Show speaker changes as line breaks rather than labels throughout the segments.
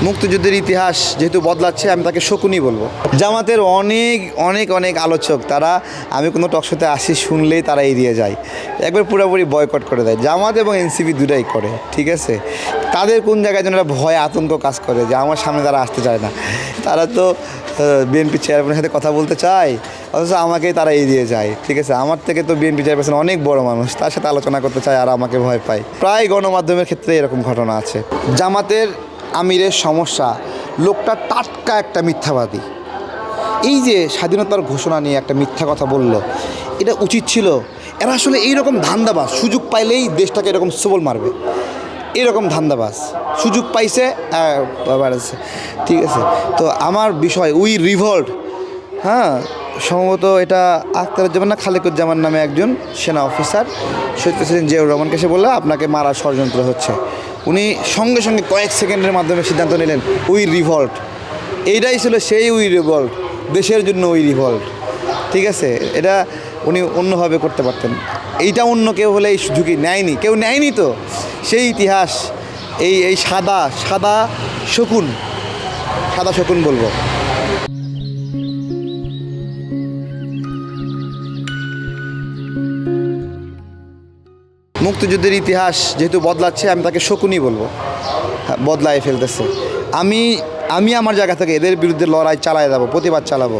মুক্তিযুদ্ধের ইতিহাস যেহেতু বদলাচ্ছে আমি তাকে শকুনি বলবো। জামাতের অনেক অনেক অনেক আলোচক তারা আমি কোনো টকশোতে আসি শুনলেই তারা এড়িয়ে যায়, একবার পুরোপুরি বয়কট করে দেয়। জামাত এবং এনসিপি দুটাই করে, ঠিক আছে। তাদের কোন জায়গায় যেন একটা ভয় আতঙ্ক কাজ করে যে আমার সামনে তারা আসতে চায় না। তারা তো বিএনপি চেয়ারম্যানের সাথে কথা বলতে চায়, অথচ আমাকেই তারা এড়িয়ে যায়, ঠিক আছে। আমার থেকে তো বিএনপি চেয়ারপারসন অনেক বড় মানুষ, তার সাথে আলোচনা করতে চায় আর আমাকে ভয় পায়। প্রায় গণমাধ্যমের ক্ষেত্রে এরকম ঘটনা আছে। জামাতের আমিরের সমস্যা, লোকটা টাটকা একটা মিথ্যাবাদী। এই যে স্বাধীনতার ঘোষণা নিয়ে একটা মিথ্যা কথা বলল, এটা উচিত ছিল। এরা আসলে এইরকম ধান্দাবাজ, সুযোগ পাইলেই দেশটাকে এরকম সবল মারবে, এরকম ধান্দাবাজ। সুযোগ পাইছে বাড়াচ্ছে, ঠিক আছে। তো আমার বিষয় উই রিভল্ট, হ্যাঁ, সম্ভবত এটা আখতারুজ্জামান না খালেকুজ্জামান নামে একজন সেনা অফিসার শহীদ প্রেসিডেন্ট জিয়াউর রহমানকে এসে বললে আপনাকে মারার ষড়যন্ত্র হচ্ছে। উনি সঙ্গে সঙ্গে কয়েক সেকেন্ডের মাধ্যমে সিদ্ধান্ত নিলেন উই রিভল্ট। এইটাই ছিল সেই উই রিভল্ট, দেশের জন্য উই রিভল্ট, ঠিক আছে। এটা উনি অন্যভাবে করতে পারতেন, এইটা অন্য কেউ হলে এই ঝুঁকি নেয়নি, কেউ নেয়নি। তো সেই ইতিহাস এই সাদা সাদা শকুন বলবো। মুক্তিযুদ্ধের ইতিহাস যেহেতু বদলাচ্ছে আমি তাকে শকুনি বলবো, বদলায় ফেলতেছে। আমি আমার জায়গা থেকে এদের বিরুদ্ধে লড়াই চালায় যাবো, প্রতিবাদ চালাবো।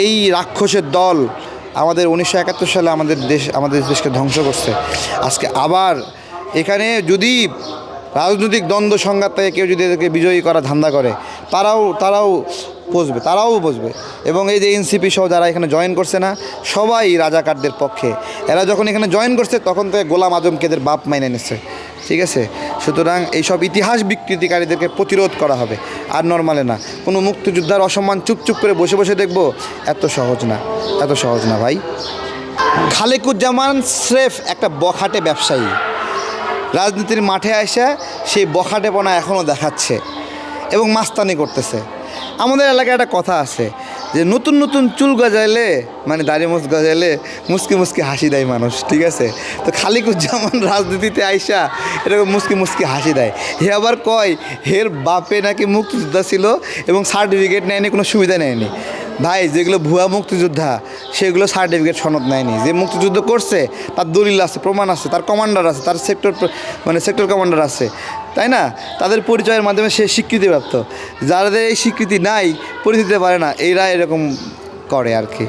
এই রাক্ষসের দল আমাদের 1971 সালে আমাদের দেশকে ধ্বংস করছে। আজকে আবার এখানে যদি রাজনৈতিক দ্বন্দ্ব সংঘাত থেকে কেউ যদি এদেরকে বিজয়ী করা ধান্দা করে, তারাও বসবে। এবং এই যে এনসিপি সহ যারা এখানে জয়েন করছে না, সবাই রাজাকারদের পক্ষে। এরা যখন এখানে জয়েন করছে তখন থেকে গোলাম আজমকে এদের বাপ মাইনে নিচ্ছে, ঠিক আছে। সুতরাং এইসব ইতিহাস বিকৃতিকারীদেরকে প্রতিরোধ করা হবে, আর নর্মালে না। কোনো মুক্তিযোদ্ধার অসম্মান চুপচুপ করে বসে বসে দেখবো, এত সহজ না ভাই। খালেকুজ্জামান স্রেফ একটা বখাটে ব্যবসায়ী, রাজনীতির মাঠে এসে সেই বখাটেপনা এখনও দেখাচ্ছে এবং মাস্তানি করতেছে। আমাদের এলাকায় একটা কথা আছে যে নতুন চুল গজাইলে, মানে দাড়ি মুছ গজাইলে মুসকি হাসি দেয় মানুষ, ঠিক আছে। তো খালেকুজ্জামান রাজনীতিতে আইসা এরকম মুসকি হাসি দেয়। হে আবার কয় হের বাপে নাকি মুক্তিযোদ্ধা ছিল এবং সার্টিফিকেট নেয়নি, কোনো সুবিধা নেয়নি। ভাই, যেগুলো ভুয়া মুক্তিযোদ্ধা সেগুলো সার্টিফিকেট সনদ নেয়নি। যে মুক্তিযুদ্ধ করছে তার দলিল আছে, প্রমাণ আছে, তার কমান্ডার আছে, তার সেক্টর কমান্ডার আছে, তাই না। তাদের পরিচয়ের মাধ্যমে সে স্বীকৃতিপ্রাপ্ত। যাদের এই স্বীকৃতি নাই, পরিচিতি পারে না, এরা এরকম করে আর কি।